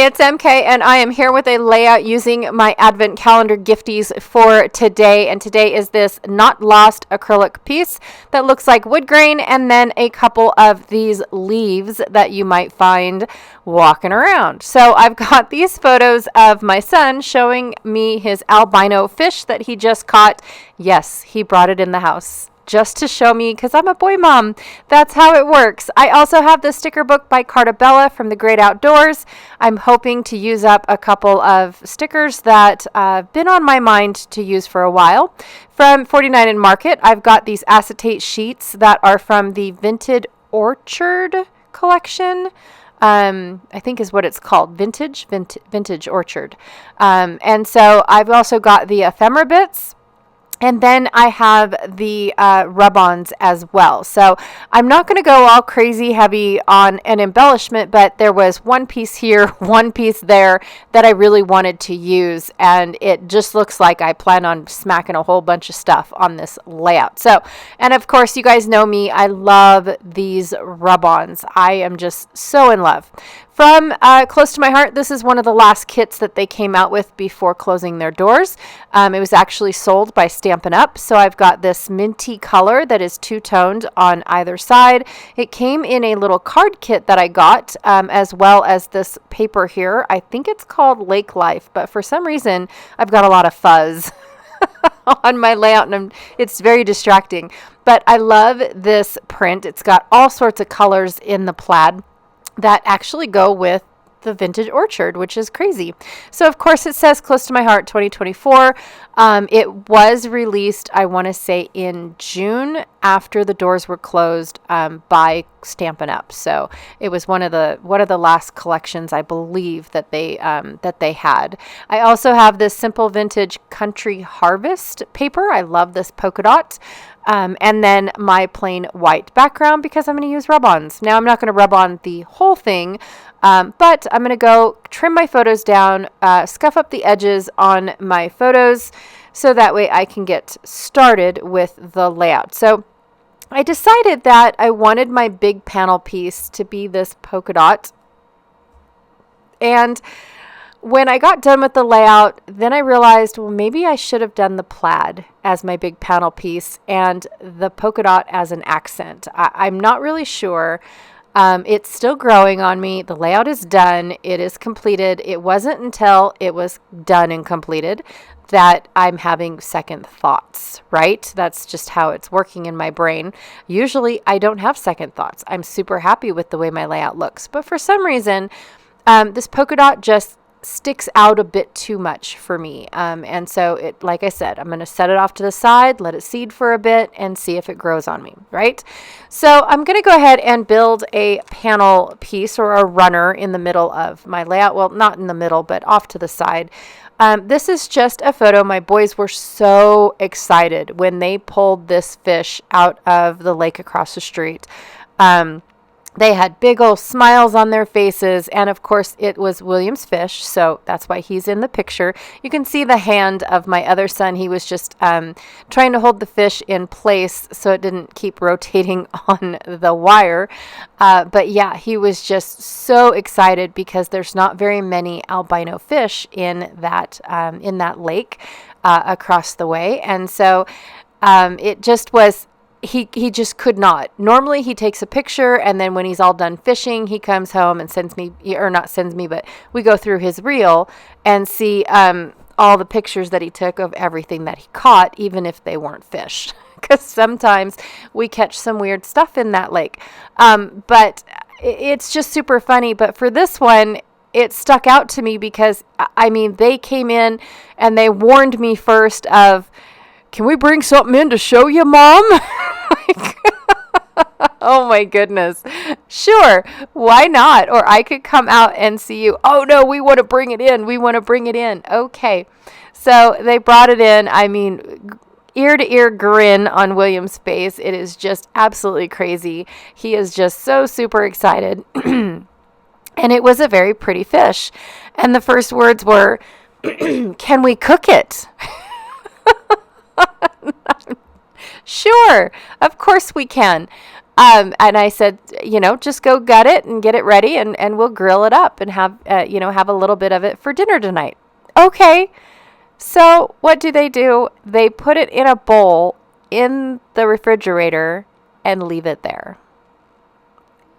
Hey, it's MK, and I am here with a layout using my Advent Calendar gifties for today. And today is this Not Lost acrylic piece that looks like wood grain, and then a couple of these leaves that you might find walking around. So I've got these photos of my son showing me his albino fish that he just caught. Yes, he brought it in the house just to show me, because I'm a boy mom. That's how it works. I also have the sticker book by Cartabella from the Great Outdoors. I'm hoping to use up a couple of stickers that have been on my mind to use for a while. From 49 and Market, I've got these acetate sheets that are from the Vintage Orchard collection. I think is what it's called, Vintage Orchard. And so I've also got the ephemera bits. And then I have the rub-ons as well. So I'm not going to go all crazy heavy on an embellishment, but there was one piece here, one piece there that I really wanted to use. And it just looks like I plan on smacking a whole bunch of stuff on this layout. So, and of course, you guys know me. I love these rub-ons. I am just so in love. From Close to My Heart, this is one of the last kits that they came out with before closing their doors. It was actually sold by Stampin' Up! So I've got this minty color that is two-toned on either side. It came in a little card kit that I got, as well as this paper here. I think it's called Lake Life, but for some reason, I've got a lot of fuzz on my layout, and it's very distracting. But I love this print. It's got all sorts of colors in the plaid that actually go with the Vintage Orchard, which is crazy. So of course it says Close to My Heart 2024. It was released, I want to say, in June after the doors were closed by Stampin' Up. So it was one of the last collections, I believe, that they had. I also have this Simple Vintage Country Harvest paper. I love this polka dot. And then my plain white background, because I'm going to use rub-ons. Now, I'm not going to rub on the whole thing, but I'm going to go trim my photos down, scuff up the edges on my photos, so that way I can get started with the layout. So I decided that I wanted my big panel piece to be this polka dot. And when I got done with the layout, then I realized, well, maybe I should have done the plaid as my big panel piece and the polka dot as an accent. I'm not really sure. It's still growing on me. The layout is done. It is completed. It wasn't until it was done and completed that I'm having second thoughts, right? That's just how it's working in my brain. Usually I don't have second thoughts. I'm super happy with the way my layout looks. But for some reason, this polka dot just sticks out a bit too much for me. And so it, like I said, I'm going to set it off to the side, let it seed for a bit, and see if it grows on me, right? So I'm going to go ahead and build a panel piece or a runner in the middle of my layout. Well, not in the middle, but off to the side. This is just a photo. My boys were so excited when they pulled this fish out of the lake across the street. They had big old smiles on their faces, and of course it was William's fish, so that's why he's in the picture. You can see the hand of my other son. He was just trying to hold the fish in place so it didn't keep rotating on the wire. But yeah, he was just so excited because there's not very many albino fish in that lake across the way, and so it just was. He just could not. Normally he takes a picture, and then when he's all done fishing, he comes home and sends me, or not sends me, but we go through his reel and see all the pictures that he took of everything that he caught, even if they weren't fish. Because sometimes we catch some weird stuff in that lake. But it's just super funny. But for this one, it stuck out to me because, I mean, they came in and they warned me first of, can we bring something in to show you, Mom? Oh my goodness. Sure. Why not? Or I could come out and see you. Oh no, we want to bring it in. We want to bring it in. Okay. So they brought it in. I mean, ear to ear grin on William's face. It is just absolutely crazy. He is just so super excited. And it was a very pretty fish. And the first words were, can we cook it? Sure, of course we can. And I said, just go gut it and get it ready, and we'll grill it up and have, have a little bit of it for dinner tonight. Okay. So what do? They put it in a bowl in the refrigerator and leave it there.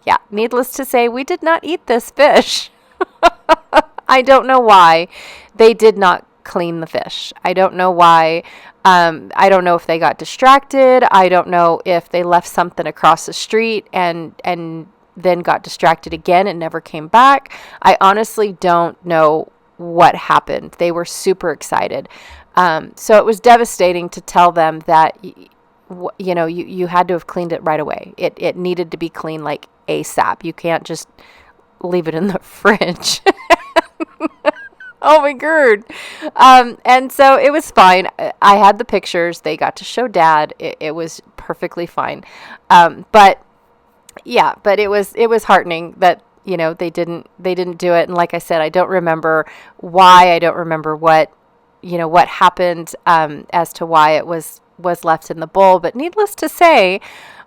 Yeah, needless to say, we did not eat this fish. I don't know why they did not clean the fish. I don't know why. I don't know if they got distracted. I don't know if they left something across the street and then got distracted again and never came back. I honestly don't know what happened. They were super excited. So it was devastating to tell them that, you had to have cleaned it right away. It needed to be cleaned like ASAP. You can't just leave it in the fridge. Oh my God. And so it was fine. I had the pictures. They got to show Dad. It was perfectly fine. But it was heartening that, they didn't do it. And like I said, I don't remember why. I don't remember what happened, as to why it was left in the bowl. But needless to say,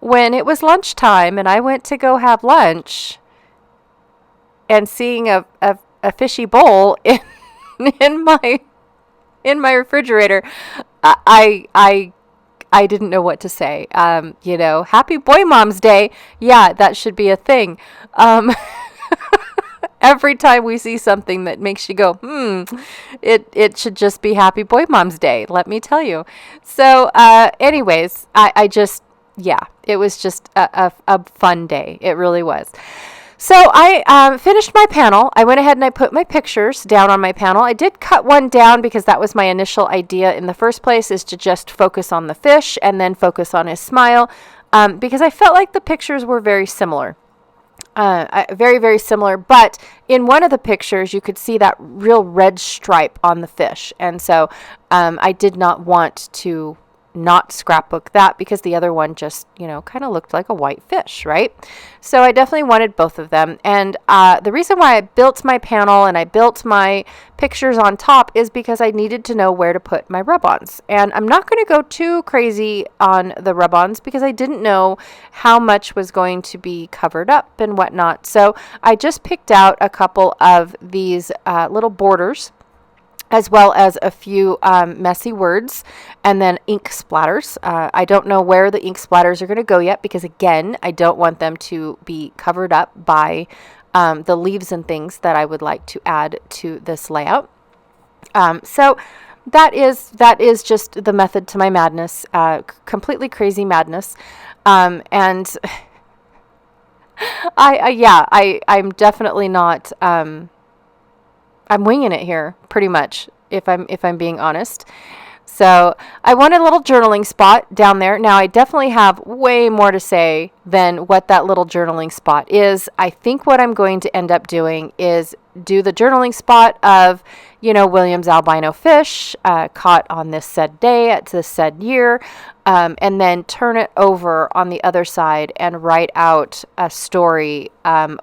when it was lunchtime and I went to go have lunch, and seeing a fishy bowl in my refrigerator, I didn't know what to say. Happy Boy Mom's Day. Yeah, that should be a thing. Every time we see something that makes you go, it should just be Happy Boy Mom's Day, let me tell you. So, anyways, it was just a fun day. It really was. So I finished my panel. I went ahead and I put my pictures down on my panel. I did cut one down because that was my initial idea in the first place, is to just focus on the fish and then focus on his smile, because I felt like the pictures were very similar. Very, very similar. But in one of the pictures, you could see that real red stripe on the fish. And so I did not want to not scrapbook that, because the other one just, kind of looked like a white fish, right? So I definitely wanted both of them. And the reason why I built my panel and I built my pictures on top is because I needed to know where to put my rub-ons. And I'm not going to go too crazy on the rub-ons because I didn't know how much was going to be covered up and whatnot. So I just picked out a couple of these little borders, as well as a few messy words, and then ink splatters. I don't know where the ink splatters are going to go yet, because again, I don't want them to be covered up by the leaves and things that I would like to add to this layout. So that is just the method to my madness, completely crazy madness. And I'm definitely not, I'm winging it here pretty much, if I'm being honest. So I wanted a little journaling spot down there. Now I definitely have way more to say than what that little journaling spot is. I think what I'm going to end up doing is do the journaling spot of, William's albino fish caught on this said day at this said year, and then turn it over on the other side and write out a story of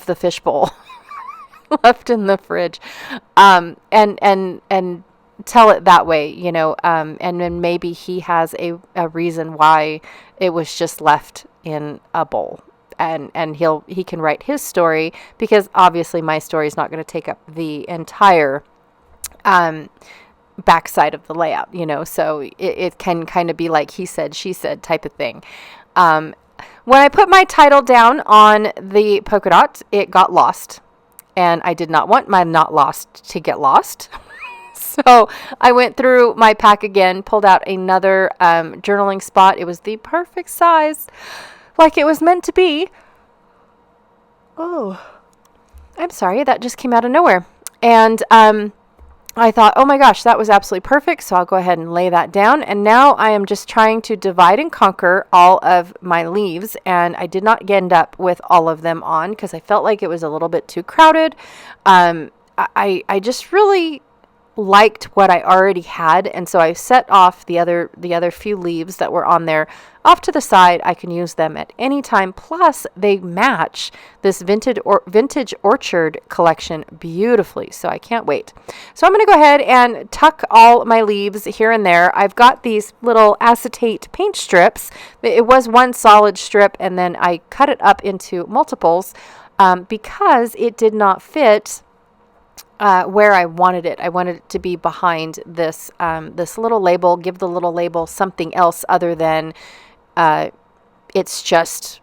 the fishbowl left in the fridge, and tell it that way, and then maybe he has a reason why it was just left in a bowl, and he can write his story, because obviously my story is not going to take up the entire backside of the layout, so it can kind of be like he said, she said type of thing. When I put my title down on the polka dot, it got lost. And I did not want my not lost to get lost. So I went through my pack again, pulled out another journaling spot. It was the perfect size, like it was meant to be. Oh, I'm sorry. That just came out of nowhere. And I thought, oh my gosh, that was absolutely perfect. So I'll go ahead and lay that down. And now I am just trying to divide and conquer all of my leaves. And I did not end up with all of them on because I felt like it was a little bit too crowded. I just really liked what I already had, and so I set off the other few leaves that were on there off to the side. I can use them at any time. Plus, they match this vintage orchard collection beautifully, so I can't wait. So I'm going to go ahead and tuck all my leaves here and there. I've got these little acetate paint strips. It was one solid strip, and then I cut it up into multiples because it did not fit where I wanted it. I wanted it to be behind this this little label, give the little label something else other than it's just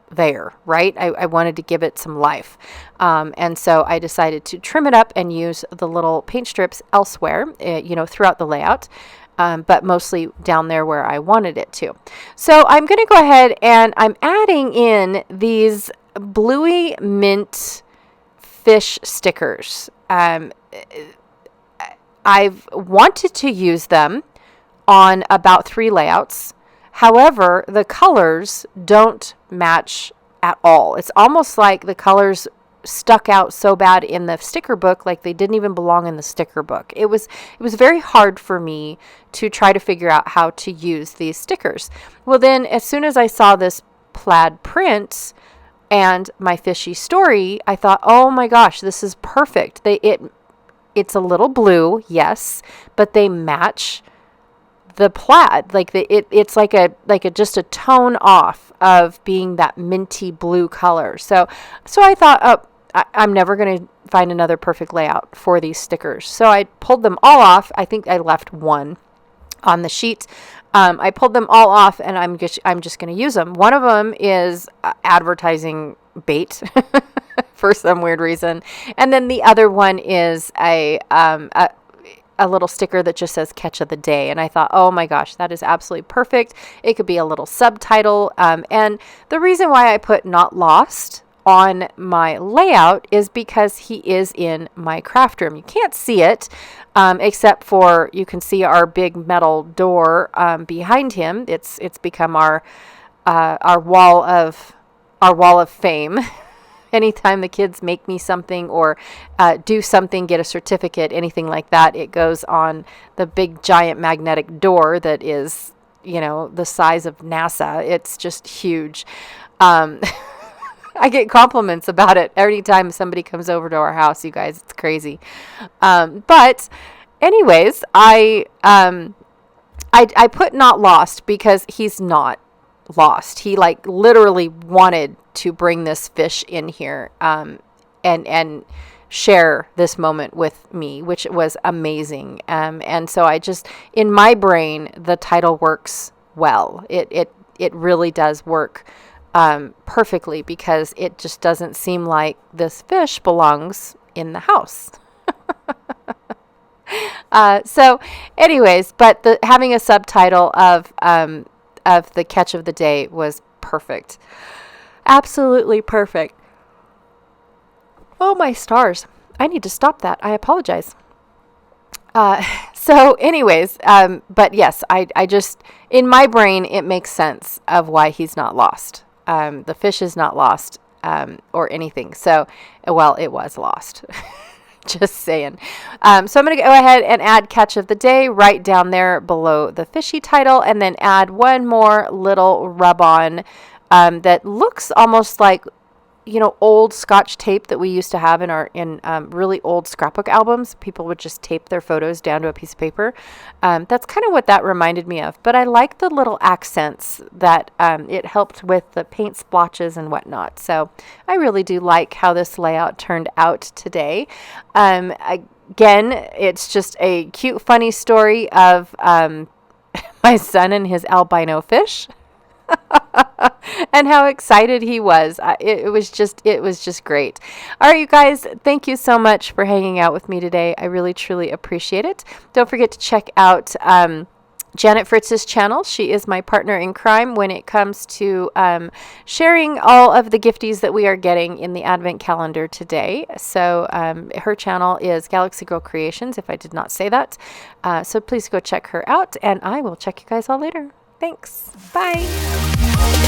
there, right? I wanted to give it some life. And so I decided to trim it up and use the little paint strips elsewhere, throughout the layout. But mostly down there where I wanted it to. So I'm going to go ahead and I'm adding in these bluey mint fish stickers. I've wanted to use them on about 3 layouts. However, the colors don't match at all. It's almost like the colors stuck out so bad in the sticker book, like they didn't even belong in the sticker book. It was very hard for me to try to figure out how to use these stickers. Well, then as soon as I saw this plaid print and my fishy story, I thought, oh my gosh, this is perfect. It's a little blue, yes, but they match the plaid. Like it's like a just a tone off of being that minty blue color. So I thought, I'm never going to find another perfect layout for these stickers. So I pulled them all off. I think I left one on the sheet. I pulled them all off, and I'm just going to use them. One of them is advertising bait for some weird reason, and then the other one is a little sticker that just says "Catch of the Day." And I thought, oh my gosh, that is absolutely perfect. It could be a little subtitle. And the reason why I put "Not Lost" on my layout is because he is in my craft room. You can't see it, except for you can see our big metal door behind him. It's become our wall of fame. Anytime the kids make me something or do something, get a certificate, anything like that, it goes on the big giant magnetic door that is, the size of NASA. It's just huge. I get compliments about it every time somebody comes over to our house, you guys. It's crazy. But anyways, I put "Not Lost" because he's not lost. He literally wanted to bring this fish in here and share this moment with me, which was amazing. And so I just, in my brain, the title works well. It really does work perfectly, because it just doesn't seem like this fish belongs in the house. So anyways, but having a subtitle of the Catch of the Day was perfect. Absolutely perfect. Oh my stars. I need to stop that. I apologize. So anyways, but yes, I just, in my brain, it makes sense of why he's not lost. The fish is not lost, or anything. So, well, it was lost. Just saying. So I'm going to go ahead and add Catch of the Day right down there below the fishy title, and then add one more little rub-on that looks almost like, old Scotch tape that we used to have in really old scrapbook albums. People would just tape their photos down to a piece of paper. That's kind of what that reminded me of. But I like the little accents that it helped with the paint splotches and whatnot. So I really do like how this layout turned out today. Again, it's just a cute, funny story of my son and his albino fish. And how excited he was. It was just great. All right, you guys, thank you so much for hanging out with me today. I really, truly appreciate it. Don't forget to check out Janet Fritz's channel. She is my partner in crime when it comes to sharing all of the gifties that we are getting in the Advent calendar today. So her channel is Galaxy Girl Creations, if I did not say that. So please go check her out, and I will check you guys all later. Thanks. Bye.